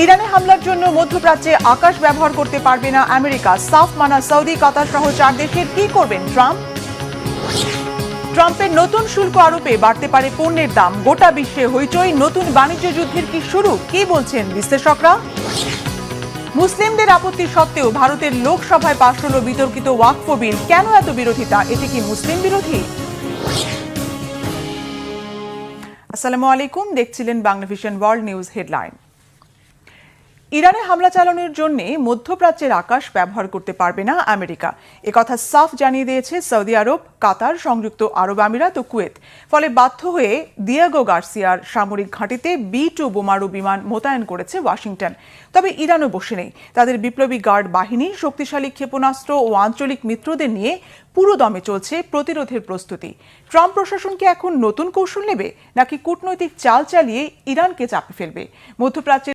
ইরানে হামলার জন্য মধ্যপ্রাচ্যে আকাশ ব্যবহার করতে পারবে না আমেরিকা। সাফ মানা সৌদি, কাতার সহ 4 দেশের কি করবেন ট্রাম্প? ট্রাম্পের নতুন শুল্ক আরোপে বাড়তে পারে পণ্যের দাম। গোটা বিশ্বে হইচই, নতুন বাণিজ্য যুদ্ধের কি শুরু? কি বলছেন বিশ্লেষকরা? মুসলিমদের আপত্তি সত্ত্বেও ভারতের লোকসভায় পাশ হলো বিতর্কিত ওয়াকফ বিল। কেন এত বিরোধিতা? এটি কি মুসলিম বিরোধী? আসসালামু আলাইকুম, দেখছিলেন বাংলাভিশন ওয়ার্ল্ড নিউজ হেডলাইন। ইরানে হামলা চালানোর জন্য মধ্যপ্রাচ্যের আকাশ ব্যবহার করতে পারবে না আমেরিকা। একথা সাফ জানিয়ে দিয়েছে সৌদি আরব, কাতার, সংযুক্ত আরব আমিরাত ও কুয়েত। ফলে বাধ্য হয়ে দিয়েগো গার্সিয়ার সামরিক ঘাঁটিতে B-2 বোমারু বিমান মোতায়েন করেছে ওয়াশিংটন। তবে ইরানও বসে নেই। তাদের বিপ্লবী গার্ড বাহিনী, শক্তিশালী ক্ষেপণাস্ত্র ও আঞ্চলিক মিত্রদের নিয়ে পুরো দমে চলছে প্রতিরোধের প্রস্তুতি। ট্রাম্প প্রশাসন কি এখন নতুন কৌশল নেবে, নাকি কূটনৈতিক চাল চালিয়ে ইরানকে চাপে ফেলবে? মধ্যপ্রাচ্যের